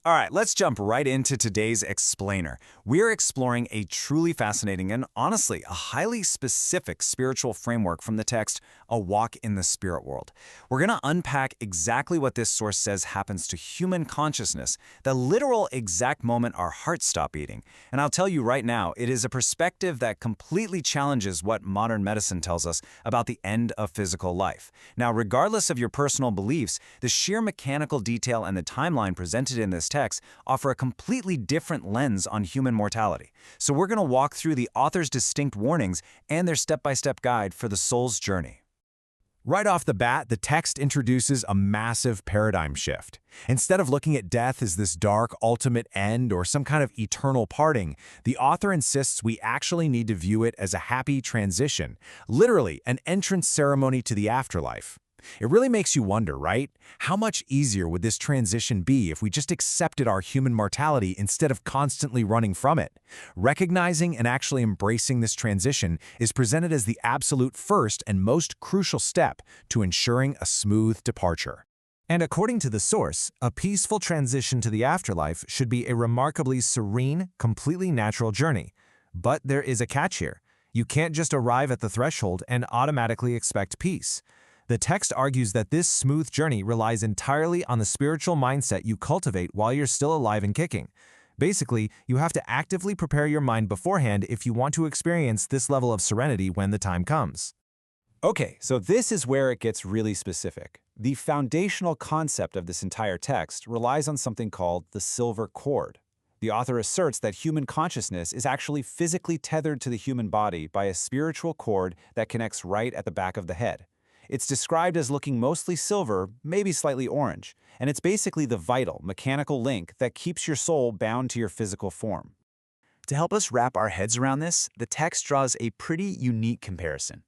All right, let's jump right into today's explainer. We're exploring a truly fascinating and honestly, a highly specific spiritual framework from the text, A Walk in the Spirit World. We're going to unpack exactly what this source says happens to human consciousness, the literal exact moment our hearts stop beating. And I'll tell you right now, it is a perspective that completely challenges what modern medicine tells us about the end of physical life. Now, regardless of your personal beliefs, the sheer mechanical detail and the timeline presented in this text offer a completely different lens on human mortality. So we're going to walk through the author's distinct warnings and their step-by-step guide for the soul's journey. Right off the bat, the text introduces a massive paradigm shift. Instead of looking at death as this dark, ultimate end or some kind of eternal parting, the author insists we actually need to view it as a happy transition, literally an entrance ceremony to the afterlife. It really makes you wonder, right? How much easier would this transition be if we just accepted our human mortality instead of constantly running from it? Recognizing and actually embracing this transition is presented as the absolute first and most crucial step to ensuring a smooth departure. And according to the source, a peaceful transition to the afterlife should be a remarkably serene, completely natural journey. But there is a catch here. You can't just arrive at the threshold and automatically expect peace. The text argues that this smooth journey relies entirely on the spiritual mindset you cultivate while you're still alive and kicking. Basically, you have to actively prepare your mind beforehand if you want to experience this level of serenity when the time comes. Okay, so this is where it gets really specific. The foundational concept of this entire text relies on something called the silver cord. The author asserts that human consciousness is actually physically tethered to the human body by a spiritual cord that connects right at the back of the head. It's described as looking mostly silver, maybe slightly orange, and it's basically the vital, mechanical link that keeps your soul bound to your physical form. To help us wrap our heads around this, the text draws a pretty unique comparison.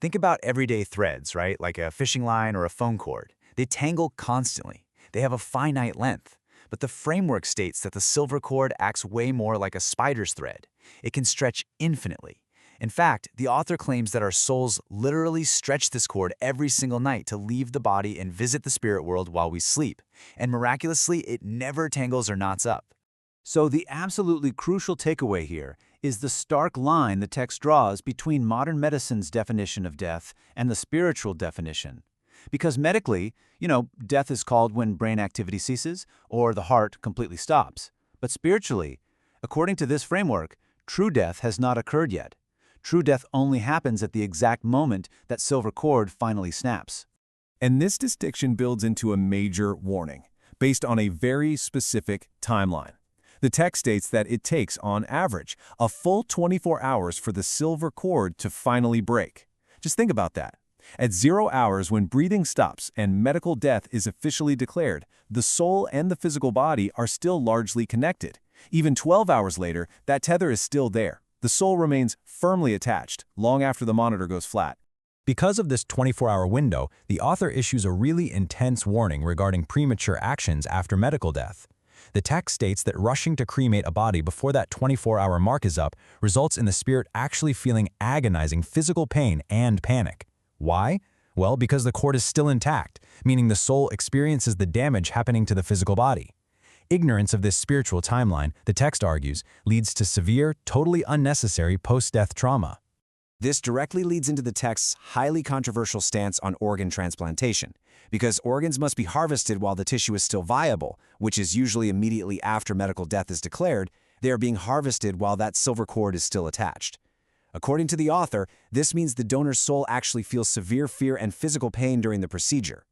Think about everyday threads, right? Like a fishing line or a phone cord. They tangle constantly. They have a finite length. But the framework states that the silver cord acts way more like a spider's thread. It can stretch infinitely. In fact, the author claims that our souls literally stretch this cord every single night to leave the body and visit the spirit world while we sleep, and miraculously, it never tangles or knots up. So the absolutely crucial takeaway here is the stark line the text draws between modern medicine's definition of death and the spiritual definition. Because medically, death is called when brain activity ceases or the heart completely stops. But spiritually, according to this framework, true death has not occurred yet. True death only happens at the exact moment that silver cord finally snaps. And this distinction builds into a major warning, based on a very specific timeline. The text states that it takes, on average, a full 24 hours for the silver cord to finally break. Just think about that. At 0 hours, when breathing stops and medical death is officially declared, the soul and the physical body are still largely connected. Even 12 hours later, that tether is still there. The soul remains firmly attached, long after the monitor goes flat. Because of this 24-hour window, the author issues a really intense warning regarding premature actions after medical death. The text states that rushing to cremate a body before that 24-hour mark is up results in the spirit actually feeling agonizing physical pain and panic. Why? Well, because the cord is still intact, meaning the soul experiences the damage happening to the physical body. Ignorance of this spiritual timeline, the text argues, leads to severe, totally unnecessary post-death trauma. This directly leads into the text's highly controversial stance on organ transplantation. Because organs must be harvested while the tissue is still viable, which is usually immediately after medical death is declared, they are being harvested while that silver cord is still attached. According to the author, this means the donor's soul actually feels severe fear and physical pain during the procedure.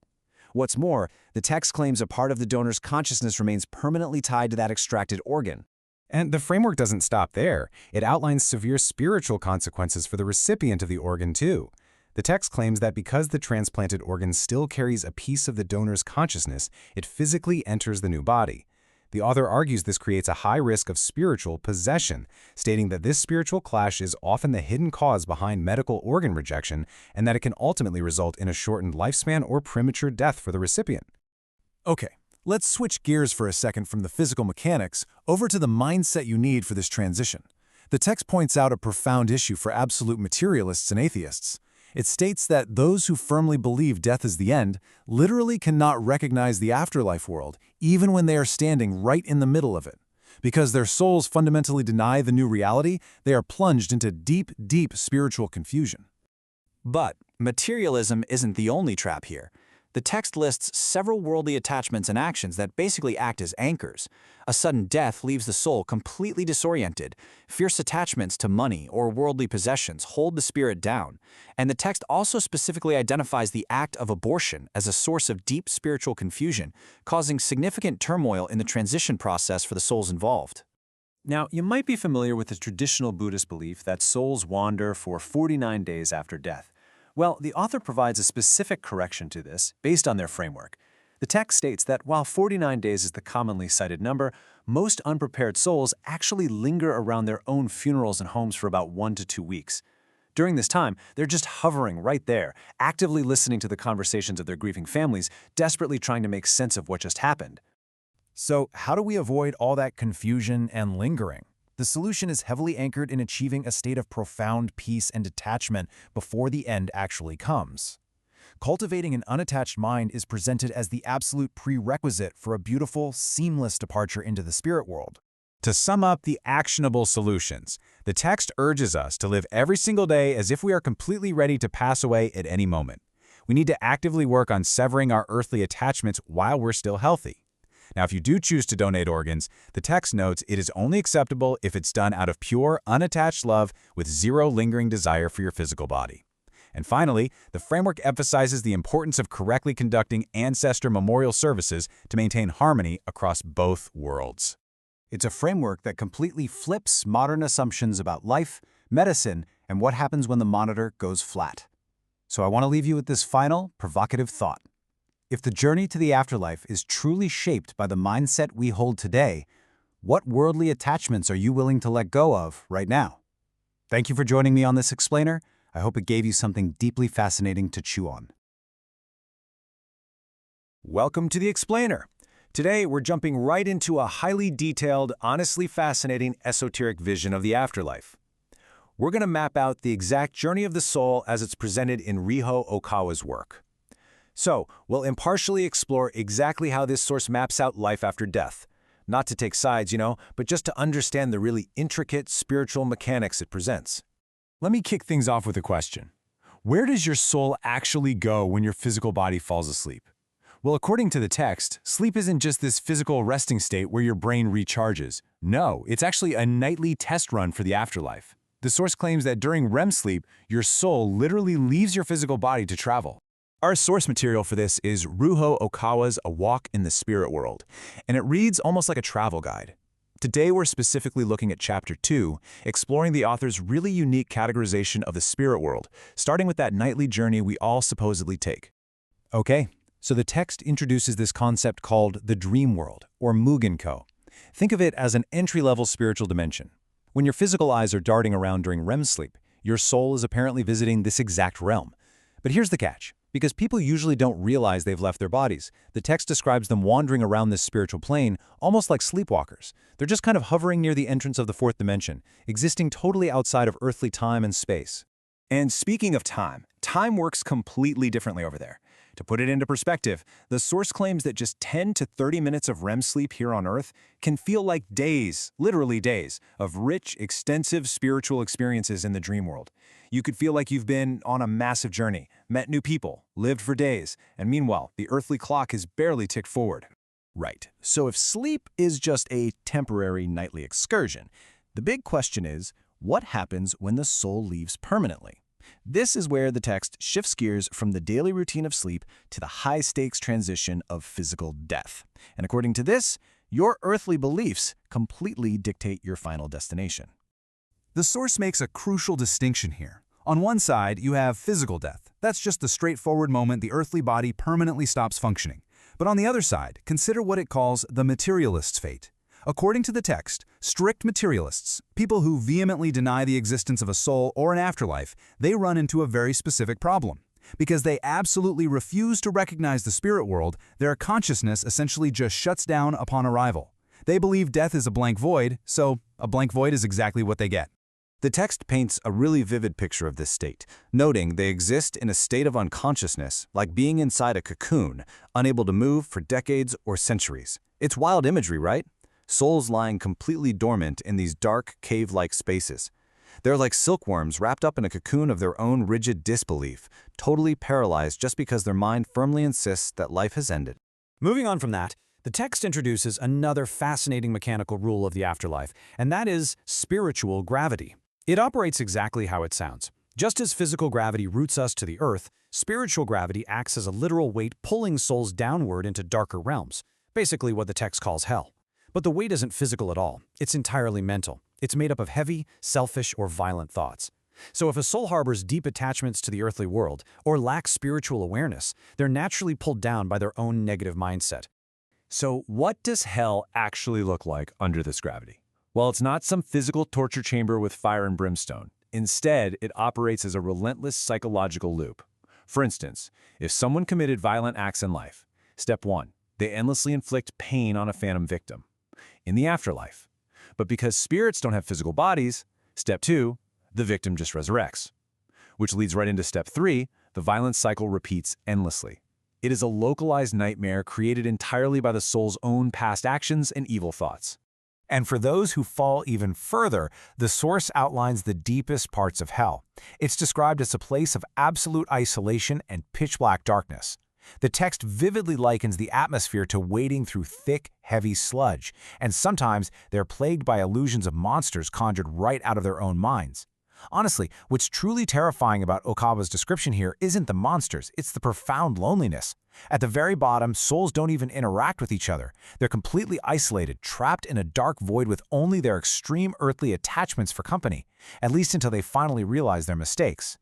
What's more, the text claims a part of the donor's consciousness remains permanently tied to that extracted organ. And the framework doesn't stop there. It outlines severe spiritual consequences for the recipient of the organ, too. The text claims that because the transplanted organ still carries a piece of the donor's consciousness, it physically enters the new body. The author argues this creates a high risk of spiritual possession, stating that this spiritual clash is often the hidden cause behind medical organ rejection and that it can ultimately result in a shortened lifespan or premature death for the recipient. Okay, let's switch gears for a second from the physical mechanics over to the mindset you need for this transition. The text points out a profound issue for absolute materialists and atheists. It states that those who firmly believe death is the end literally cannot recognize the afterlife world, even when they are standing right in the middle of it. Because their souls fundamentally deny the new reality, they are plunged into deep, deep spiritual confusion. But materialism isn't the only trap here. The text lists several worldly attachments and actions that basically act as anchors. A sudden death leaves the soul completely disoriented. Fierce attachments to money or worldly possessions hold the spirit down. And the text also specifically identifies the act of abortion as a source of deep spiritual confusion, causing significant turmoil in the transition process for the souls involved. Now, you might be familiar with the traditional Buddhist belief that souls wander for 49 days after death. Well, the author provides a specific correction to this based on their framework. The text states that while 49 days is the commonly cited number, most unprepared souls actually linger around their own funerals and homes for about 1 to 2 weeks. During this time, they're just hovering right there, actively listening to the conversations of their grieving families, desperately trying to make sense of what just happened. So, how do we avoid all that confusion and lingering? The solution is heavily anchored in achieving a state of profound peace and detachment before the end actually comes. Cultivating an unattached mind is presented as the absolute prerequisite for a beautiful, seamless departure into the spirit world. To sum up the actionable solutions, the text urges us to live every single day as if we are completely ready to pass away at any moment. We need to actively work on severing our earthly attachments while we're still healthy. Now, if you do choose to donate organs, the text notes it is only acceptable if it's done out of pure, unattached love with zero lingering desire for your physical body. And finally, the framework emphasizes the importance of correctly conducting ancestor memorial services to maintain harmony across both worlds. It's a framework that completely flips modern assumptions about life, medicine, and what happens when the monitor goes flat. So I want to leave you with this final, provocative thought. If the journey to the afterlife is truly shaped by the mindset we hold today, what worldly attachments are you willing to let go of right now? Thank you for joining me on this explainer. I hope it gave you something deeply fascinating to chew on. Welcome to the Explainer. Today, we're jumping right into a highly detailed, honestly fascinating esoteric vision of the afterlife. We're going to map out the exact journey of the soul as it's presented in Ryuho Okawa's work. So, we'll impartially explore exactly how this source maps out life after death. Not to take sides, but just to understand the really intricate spiritual mechanics it presents. Let me kick things off with a question. Where does your soul actually go when your physical body falls asleep? Well, according to the text, sleep isn't just this physical resting state where your brain recharges. No, it's actually a nightly test run for the afterlife. The source claims that during REM sleep, your soul literally leaves your physical body to travel. Our source material for this is Ryuho Okawa's A Walk in the Spirit World, and it reads almost like a travel guide. Today we're specifically looking at Chapter 2, exploring the author's really unique categorization of the spirit world, starting with that nightly journey we all supposedly take. Okay, so the text introduces this concept called the dream world, or Mugenko. Think of it as an entry-level spiritual dimension. When your physical eyes are darting around during REM sleep, your soul is apparently visiting this exact realm. But here's the catch. Because people usually don't realize they've left their bodies, the text describes them wandering around this spiritual plane almost like sleepwalkers. They're just kind of hovering near the entrance of the fourth dimension, existing totally outside of earthly time and space. And speaking of time works completely differently over there. To put it into perspective, the source claims that just 10 to 30 minutes of REM sleep here on Earth can feel like days, literally days, of rich, extensive spiritual experiences in the dream world. You could feel like you've been on a massive journey, met new people, lived for days, and meanwhile, the earthly clock has barely ticked forward. Right. So if sleep is just a temporary nightly excursion, the big question is, what happens when the soul leaves permanently? This is where the text shifts gears from the daily routine of sleep to the high-stakes transition of physical death. And according to this, your earthly beliefs completely dictate your final destination. The source makes a crucial distinction here. On one side, you have physical death. That's just the straightforward moment the earthly body permanently stops functioning. But on the other side, consider what it calls the materialist's fate. According to the text, strict materialists, people who vehemently deny the existence of a soul or an afterlife, they run into a very specific problem. Because they absolutely refuse to recognize the spirit world, their consciousness essentially just shuts down upon arrival. They believe death is a blank void, so a blank void is exactly what they get. The text paints a really vivid picture of this state, noting they exist in a state of unconsciousness, like being inside a cocoon, unable to move for decades or centuries. It's wild imagery, right? Souls lying completely dormant in these dark, cave-like spaces. They're like silkworms wrapped up in a cocoon of their own rigid disbelief, totally paralyzed just because their mind firmly insists that life has ended. Moving on from that, the text introduces another fascinating mechanical rule of the afterlife, and that is spiritual gravity. It operates exactly how it sounds. Just as physical gravity roots us to the earth, spiritual gravity acts as a literal weight pulling souls downward into darker realms, basically what the text calls hell. But the weight isn't physical at all. It's entirely mental. It's made up of heavy, selfish, or violent thoughts. So if a soul harbors deep attachments to the earthly world or lacks spiritual awareness, they're naturally pulled down by their own negative mindset. So what does hell actually look like under this gravity? Well, it's not some physical torture chamber with fire and brimstone. Instead, it operates as a relentless psychological loop. For instance, if someone committed violent acts in life, step 1, they endlessly inflict pain on a phantom victim in the afterlife. But because spirits don't have physical bodies, step 2, the victim just resurrects. Which leads right into step 3, the violent cycle repeats endlessly. It is a localized nightmare created entirely by the soul's own past actions and evil thoughts. And for those who fall even further, the source outlines the deepest parts of hell. It's described as a place of absolute isolation and pitch-black darkness. The text vividly likens the atmosphere to wading through thick, heavy sludge, and sometimes they're plagued by illusions of monsters conjured right out of their own minds. Honestly, what's truly terrifying about Okawa's description here isn't the monsters, it's the profound loneliness. At the very bottom, souls don't even interact with each other. They're completely isolated, trapped in a dark void with only their extreme earthly attachments for company, at least until they finally realize their mistakes.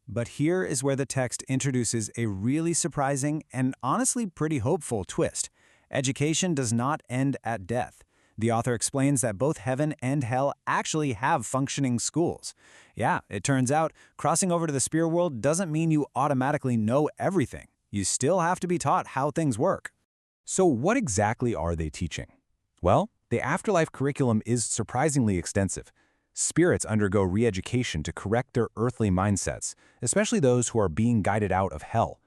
But here is where the text introduces a really surprising and honestly pretty hopeful twist. Education does not end at death. The author explains that both heaven and hell actually have functioning schools. Yeah, it turns out crossing over to the spirit world doesn't mean you automatically know everything. You still have to be taught how things work. So what exactly are they teaching? Well, the afterlife curriculum is surprisingly extensive. Spirits undergo re-education to correct their earthly mindsets, especially those who are being guided out of hell.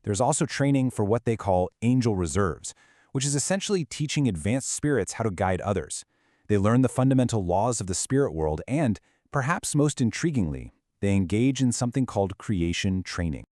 There's also training for what they call angel reserves, which is essentially teaching advanced spirits how to guide others. They learn the fundamental laws of the spirit world and, perhaps most intriguingly, they engage in something called creation training.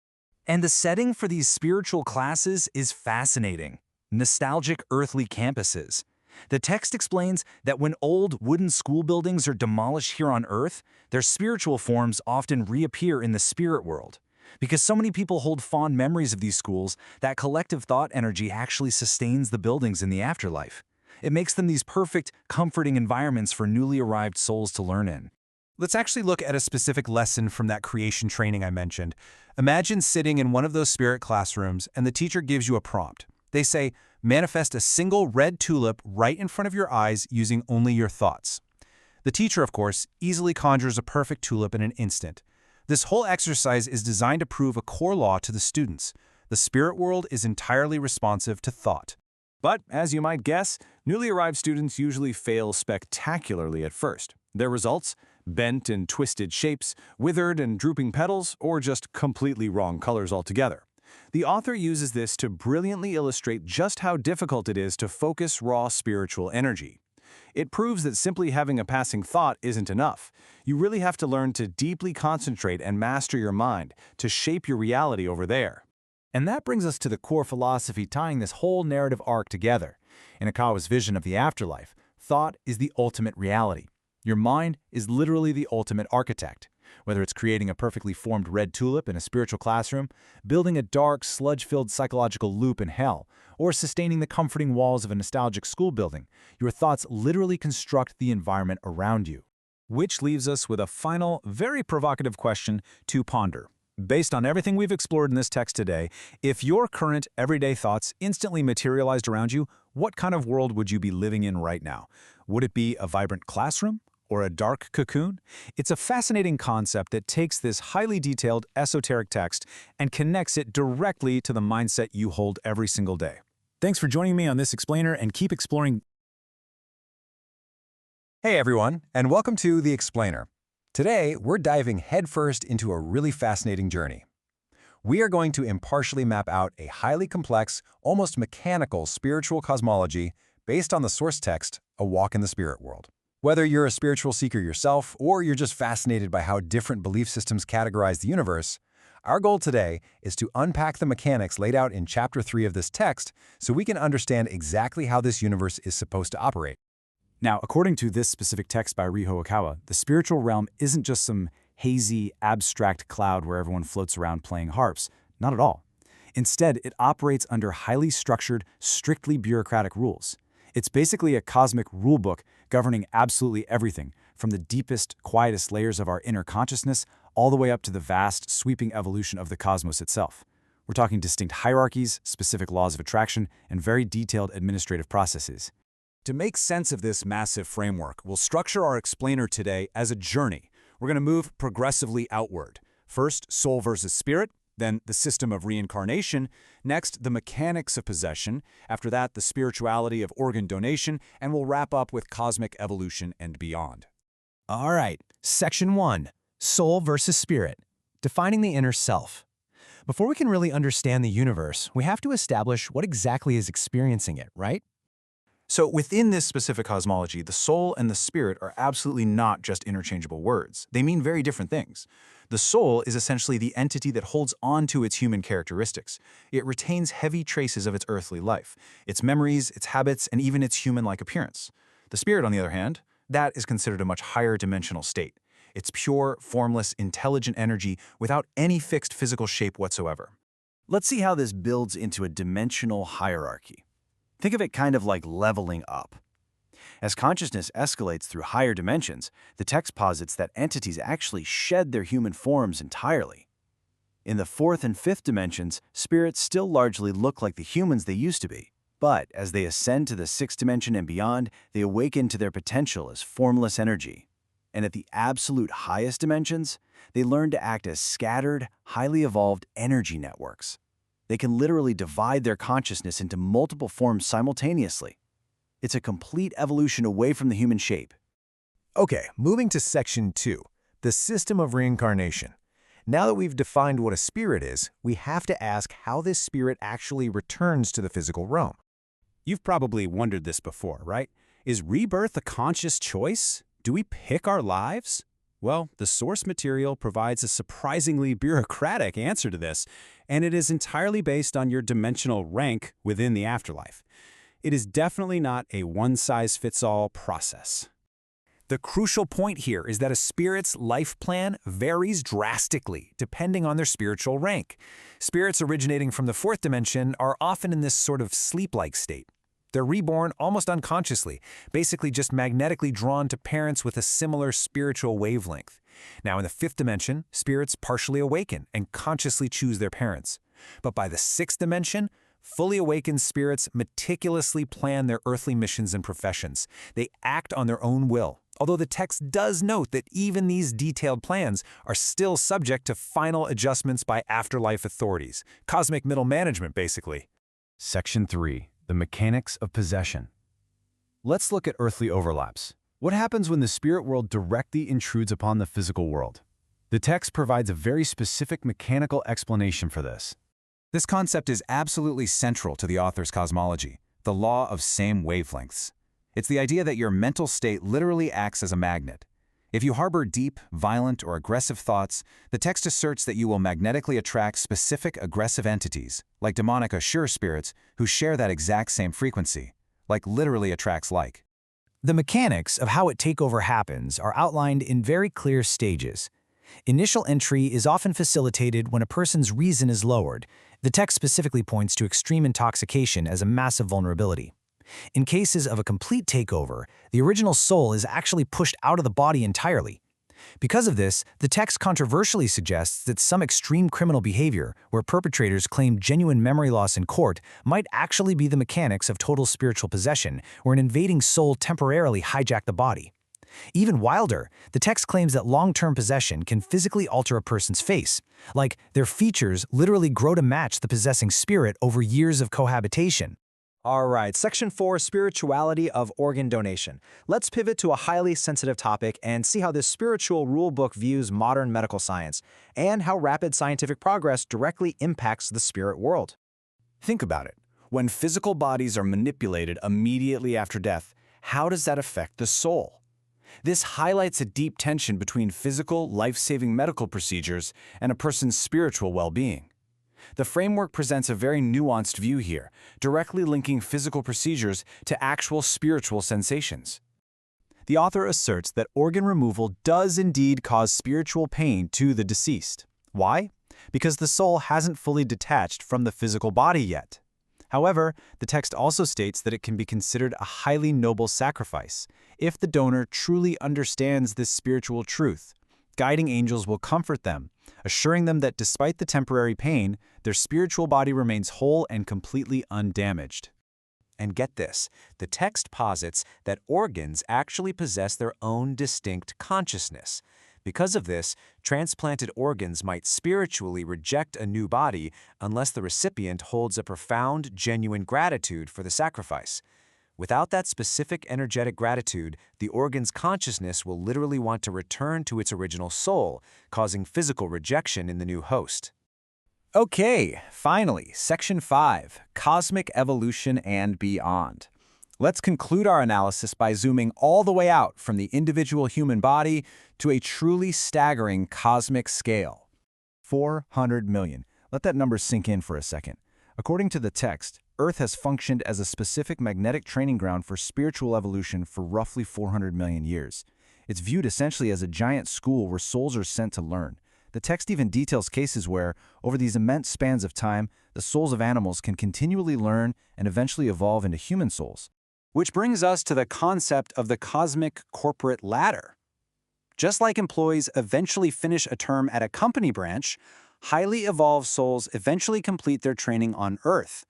And the setting for these spiritual classes is fascinating. Nostalgic earthly campuses. The text explains that when old wooden school buildings are demolished here on Earth, their spiritual forms often reappear in the spirit world. Because so many people hold fond memories of these schools, that collective thought energy actually sustains the buildings in the afterlife. It makes them these perfect, comforting environments for newly arrived souls to learn in. Let's actually look at a specific lesson from that creation training I mentioned. Imagine sitting in one of those spirit classrooms and the teacher gives you a prompt. They say, manifest a single red tulip right in front of your eyes using only your thoughts. The teacher, of course, easily conjures a perfect tulip in an instant. This whole exercise is designed to prove a core law to the students. The spirit world is entirely responsive to thought. But, as you might guess, newly arrived students usually fail spectacularly at first. Their results? Bent and twisted shapes, withered and drooping petals, or just completely wrong colors altogether. The author uses this to brilliantly illustrate just how difficult it is to focus raw spiritual energy. It proves that simply having a passing thought isn't enough. You really have to learn to deeply concentrate and master your mind, to shape your reality over there. And that brings us to the core philosophy tying this whole narrative arc together. In Okawa's vision of the afterlife, thought is the ultimate reality. Your mind is literally the ultimate architect. Whether it's creating a perfectly formed red tulip in a spiritual classroom, building a dark, sludge-filled psychological loop in hell, or sustaining the comforting walls of a nostalgic school building, your thoughts literally construct the environment around you. Which leaves us with a final, very provocative question to ponder. Based on everything we've explored in this text today, if your current everyday thoughts instantly materialized around you, what kind of world would you be living in right now? Would it be a vibrant classroom? Or a dark cocoon? It's a fascinating concept that takes this highly detailed, esoteric text and connects it directly to the mindset you hold every single day. Thanks for joining me on this explainer and keep exploring. Hey everyone, and welcome to The Explainer. Today, we're diving headfirst into a really fascinating journey. We are going to impartially map out a highly complex, almost mechanical spiritual cosmology based on the source text, A Walk in the Spirit World. Whether you're a spiritual seeker yourself or you're just fascinated by how different belief systems categorize the universe, our goal today is to unpack the mechanics laid out in Chapter 3 of this text so we can understand exactly how this universe is supposed to operate. Now, according to this specific text by Ryuho Okawa, the spiritual realm isn't just some hazy, abstract cloud where everyone floats around playing harps. Not at all. Instead, it operates under highly structured, strictly bureaucratic rules. It's basically a cosmic rulebook governing absolutely everything, from the deepest, quietest layers of our inner consciousness all the way up to the vast, sweeping evolution of the cosmos itself. We're talking distinct hierarchies, specific laws of attraction, and very detailed administrative processes. To make sense of this massive framework, we'll structure our explainer today as a journey. We're going to move progressively outward. First, soul versus spirit, then the system of reincarnation, next, the mechanics of possession, after that, the spirituality of organ donation, and we'll wrap up with cosmic evolution and beyond. All right, Section 1, Soul versus Spirit, defining the inner self. Before we can really understand the universe, we have to establish what exactly is experiencing it, right? So within this specific cosmology, the soul and the spirit are absolutely not just interchangeable words. They mean very different things. The soul is essentially the entity that holds on to its human characteristics. It retains heavy traces of its earthly life, its memories, its habits, and even its human-like appearance. The spirit, on the other hand, that is considered a much higher dimensional state. It's pure, formless, intelligent energy without any fixed physical shape whatsoever. Let's see how this builds into a dimensional hierarchy. Think of it kind of like leveling up. As consciousness escalates through higher dimensions, the text posits that entities actually shed their human forms entirely. In the fourth and fifth dimensions, spirits still largely look like the humans they used to be. But as they ascend to the sixth dimension and beyond, they awaken to their potential as formless energy. And at the absolute highest dimensions, they learn to act as scattered, highly evolved energy networks. They can literally divide their consciousness into multiple forms simultaneously. It's a complete evolution away from the human shape. Okay, moving to Section 2, the system of reincarnation. Now that we've defined what a spirit is, we have to ask how this spirit actually returns to the physical realm. You've probably wondered this before, right? Is rebirth a conscious choice? Do we pick our lives? Well, the source material provides a surprisingly bureaucratic answer to this, and it is entirely based on your dimensional rank within the afterlife. It is definitely not a one-size-fits-all process. The crucial point here is that a spirit's life plan varies drastically depending on their spiritual rank. Spirits originating from the fourth dimension are often in this sort of sleep-like state. They're reborn almost unconsciously, basically just magnetically drawn to parents with a similar spiritual wavelength. Now, in the fifth dimension, spirits partially awaken and consciously choose their parents. But by the sixth dimension, fully awakened spirits meticulously plan their earthly missions and professions. They act on their own will, although the text does note that even these detailed plans are still subject to final adjustments by afterlife authorities. Cosmic middle management, basically. Section 3. The mechanics of possession. Let's look at earthly overlaps. What happens when the spirit world directly intrudes upon the physical world? The text provides a very specific mechanical explanation for this. This concept is absolutely central to the author's cosmology, the law of same wavelengths. It's the idea that your mental state literally acts as a magnet. If you harbor deep, violent, or aggressive thoughts, the text asserts that you will magnetically attract specific aggressive entities, like demonic Ashur spirits, who share that exact same frequency, like literally attracts like. The mechanics of how a takeover happens are outlined in very clear stages. Initial entry is often facilitated when a person's reason is lowered. The text specifically points to extreme intoxication as a massive vulnerability. In cases of a complete takeover, the original soul is actually pushed out of the body entirely. Because of this, the text controversially suggests that some extreme criminal behavior, where perpetrators claim genuine memory loss in court, might actually be the mechanics of total spiritual possession, where an invading soul temporarily hijacked the body. Even wilder, the text claims that long-term possession can physically alter a person's face, like their features literally grow to match the possessing spirit over years of cohabitation. All right, Section 4, Spirituality of Organ Donation. Let's pivot to a highly sensitive topic and see how this spiritual rulebook views modern medical science and how rapid scientific progress directly impacts the spirit world. Think about it. When physical bodies are manipulated immediately after death, how does that affect the soul? This highlights a deep tension between physical, life-saving medical procedures and a person's spiritual well-being. The framework presents a very nuanced view here, directly linking physical procedures to actual spiritual sensations. The author asserts that organ removal does indeed cause spiritual pain to the deceased. Why? Because the soul hasn't fully detached from the physical body yet. However, the text also states that it can be considered a highly noble sacrifice if the donor truly understands this spiritual truth. Guiding angels will comfort them, assuring them that despite the temporary pain, their spiritual body remains whole and completely undamaged. And get this, the text posits that organs actually possess their own distinct consciousness. Because of this, transplanted organs might spiritually reject a new body unless the recipient holds a profound, genuine gratitude for the sacrifice. Without that specific energetic gratitude, the organ's consciousness will literally want to return to its original soul, causing physical rejection in the new host. Okay, finally, Section 5, Cosmic Evolution and Beyond. Let's conclude our analysis by zooming all the way out from the individual human body to a truly staggering cosmic scale. 400 million. Let that number sink in for a second. According to the text, Earth has functioned as a specific magnetic training ground for spiritual evolution for roughly 400 million years. It's viewed essentially as a giant school where souls are sent to learn. The text even details cases where, over these immense spans of time, the souls of animals can continually learn and eventually evolve into human souls. Which brings us to the concept of the cosmic corporate ladder. Just like employees eventually finish a term at a company branch, highly evolved souls eventually complete their training on Earth.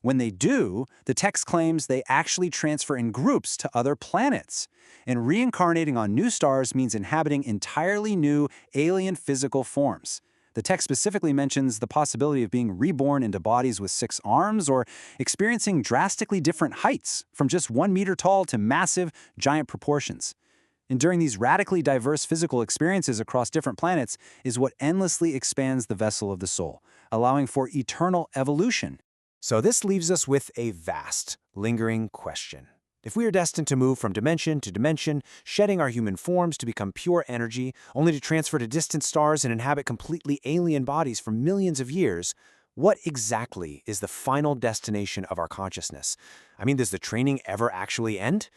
When they do, the text claims they actually transfer in groups to other planets. And reincarnating on new stars means inhabiting entirely new alien physical forms. The text specifically mentions the possibility of being reborn into bodies with 6 arms or experiencing drastically different heights, from just 1 meter tall to massive, giant proportions. And during these radically diverse physical experiences across different planets is what endlessly expands the vessel of the soul, allowing for eternal evolution. So this leaves us with a vast, lingering question. If we are destined to move from dimension to dimension, shedding our human forms to become pure energy, only to transfer to distant stars and inhabit completely alien bodies for millions of years, what exactly is the final destination of our consciousness? I mean, does the training ever actually end?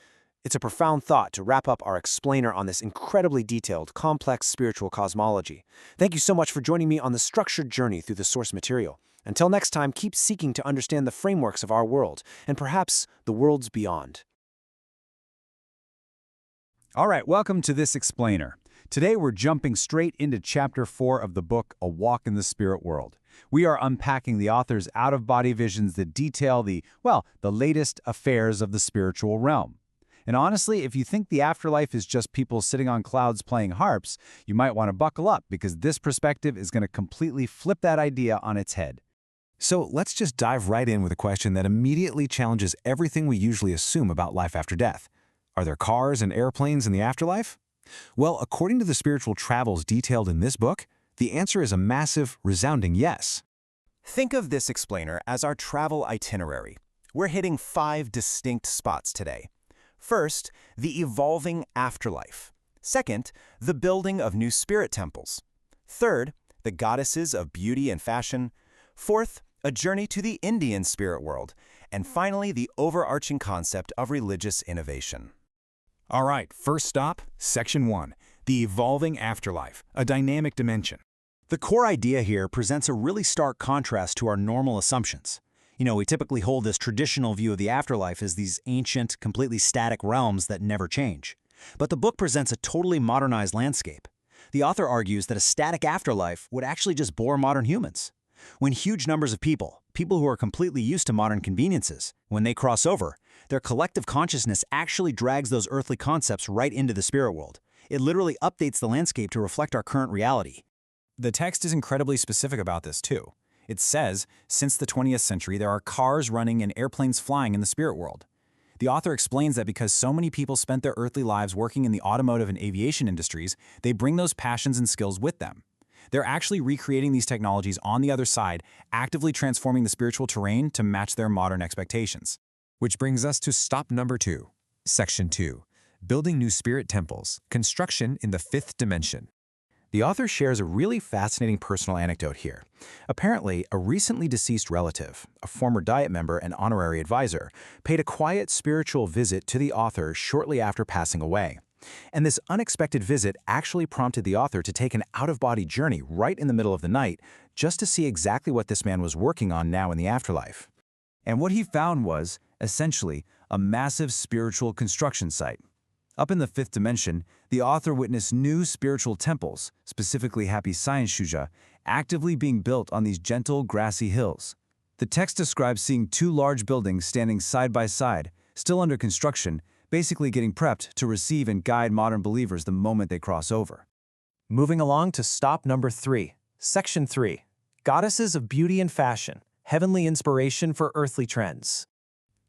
It's a profound thought to wrap up our explainer on this incredibly detailed, complex spiritual cosmology. Thank you so much for joining me on the structured journey through the source material. Until next time, keep seeking to understand the frameworks of our world, and perhaps the worlds beyond. All right, welcome to this explainer. Today we're jumping straight into Chapter 4 of the book, A Walk in the Spirit World. We are unpacking the author's out-of-body visions that detail the latest affairs of the spiritual realm. And honestly, if you think the afterlife is just people sitting on clouds playing harps, you might want to buckle up because this perspective is going to completely flip that idea on its head. So let's just dive right in with a question that immediately challenges everything we usually assume about life after death. Are there cars and airplanes in the afterlife? Well, according to the spiritual travels detailed in this book, the answer is a massive, resounding yes. Think of this explainer as our travel itinerary. We're hitting 5 distinct spots today. First, the evolving afterlife. Second, the building of new spirit temples. Third, the goddesses of beauty and fashion. Fourth, a journey to the Indian spirit world. And finally, the overarching concept of religious innovation. All right, first stop, Section 1, the evolving afterlife, a dynamic dimension. The core idea here presents a really stark contrast to our normal assumptions. We typically hold this traditional view of the afterlife as these ancient, completely static realms that never change. But the book presents a totally modernized landscape. The author argues that a static afterlife would actually just bore modern humans. When huge numbers of people who are completely used to modern conveniences, when they cross over, their collective consciousness actually drags those earthly concepts right into the spirit world. It literally updates the landscape to reflect our current reality. The text is incredibly specific about this too. It says, since the 20th century, there are cars running and airplanes flying in the spirit world. The author explains that because so many people spent their earthly lives working in the automotive and aviation industries, they bring those passions and skills with them. They're actually recreating these technologies on the other side, actively transforming the spiritual terrain to match their modern expectations. Which brings us to stop number 2, Section 2, Building New Spirit Temples, Construction in the Fifth Dimension. The author shares a really fascinating personal anecdote here. Apparently, a recently deceased relative, a former Diet member and honorary advisor, paid a quiet spiritual visit to the author shortly after passing away. And this unexpected visit actually prompted the author to take an out-of-body journey right in the middle of the night just to see exactly what this man was working on now in the afterlife. And what he found was, essentially, a massive spiritual construction site. Up in the fifth dimension, the author witnessed new spiritual temples, specifically Happy Science Shuja, actively being built on these gentle, grassy hills. The text describes seeing 2 large buildings standing side by side, still under construction, basically getting prepped to receive and guide modern believers the moment they cross over. Moving along to stop number 3, Section 3, Goddesses of Beauty and Fashion, Heavenly Inspiration for Earthly Trends.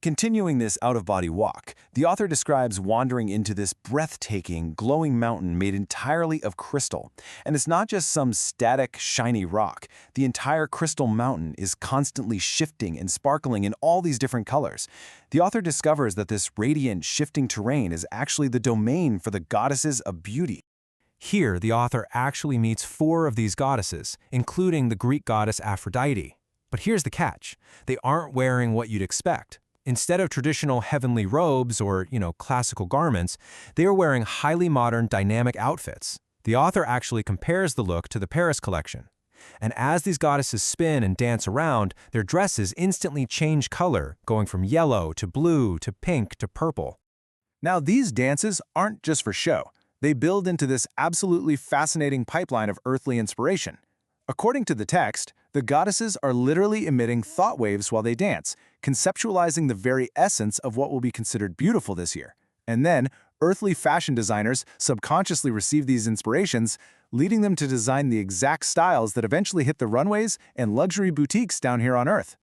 Continuing this out-of-body walk, the author describes wandering into this breathtaking, glowing mountain made entirely of crystal. And it's not just some static, shiny rock. The entire crystal mountain is constantly shifting and sparkling in all these different colors. The author discovers that this radiant, shifting terrain is actually the domain for the goddesses of beauty. Here, the author actually meets 4 of these goddesses, including the Greek goddess Aphrodite. But here's the catch. They aren't wearing what you'd expect. Instead of traditional heavenly robes or, classical garments, they are wearing highly modern, dynamic outfits. The author actually compares the look to the Paris collection. And as these goddesses spin and dance around, their dresses instantly change color, going from yellow to blue to pink to purple. Now, these dances aren't just for show. They build into this absolutely fascinating pipeline of earthly inspiration. According to the text, the goddesses are literally emitting thought waves while they dance, conceptualizing the very essence of what will be considered beautiful this year. And then, earthly fashion designers subconsciously receive these inspirations, leading them to design the exact styles that eventually hit the runways and luxury boutiques down here on Earth.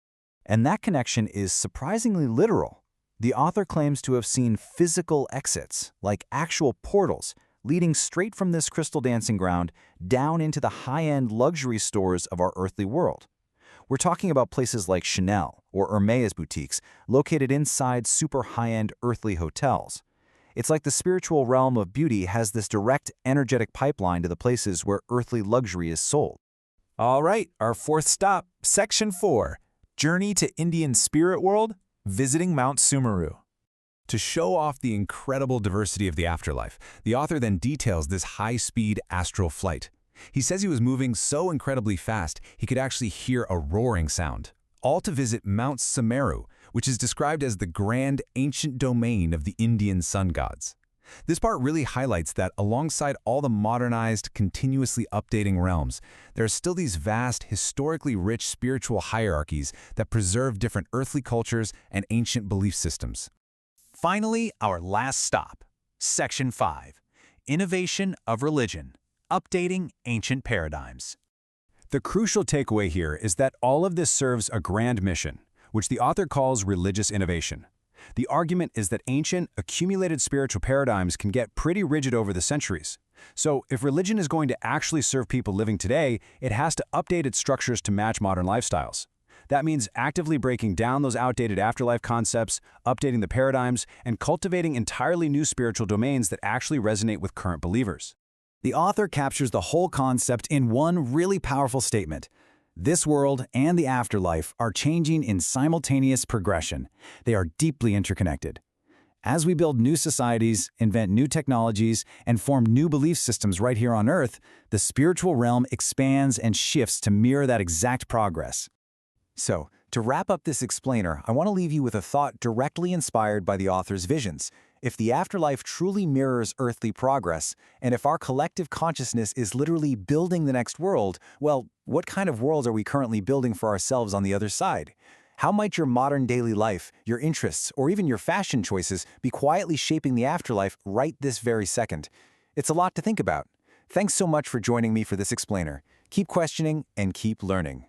And that connection is surprisingly literal. The author claims to have seen physical exits, like actual portals, leading straight from this crystal dancing ground down into the high-end luxury stores of our earthly world. We're talking about places like Chanel or Hermès boutiques located inside super high-end earthly hotels. It's like the spiritual realm of beauty has this direct energetic pipeline to the places where earthly luxury is sold. All right, our 4th stop, Section 4, Journey to Indian Spirit World, Visiting Mount Sumeru. To show off the incredible diversity of the afterlife, the author then details this high-speed astral flight. He says he was moving so incredibly fast he could actually hear a roaring sound, all to visit Mount Sumeru, which is described as the grand ancient domain of the Indian sun gods. This part really highlights that alongside all the modernized, continuously updating realms, there are still these vast, historically rich spiritual hierarchies that preserve different earthly cultures and ancient belief systems. Finally, our last stop, Section 5, Innovation of Religion, Updating Ancient Paradigms. The crucial takeaway here is that all of this serves a grand mission, which the author calls religious innovation. The argument is that ancient, accumulated spiritual paradigms can get pretty rigid over the centuries. So if religion is going to actually serve people living today, it has to update its structures to match modern lifestyles. That means actively breaking down those outdated afterlife concepts, updating the paradigms, and cultivating entirely new spiritual domains that actually resonate with current believers. The author captures the whole concept in one really powerful statement. This world and the afterlife are changing in simultaneous progression. They are deeply interconnected. As we build new societies, invent new technologies, and form new belief systems right here on Earth, the spiritual realm expands and shifts to mirror that exact progress. So, to wrap up this explainer, I want to leave you with a thought directly inspired by the author's visions. If the afterlife truly mirrors earthly progress, and if our collective consciousness is literally building the next world, well, what kind of world are we currently building for ourselves on the other side? How might your modern daily life, your interests, or even your fashion choices be quietly shaping the afterlife right this very second? It's a lot to think about. Thanks so much for joining me for this explainer. Keep questioning and keep learning.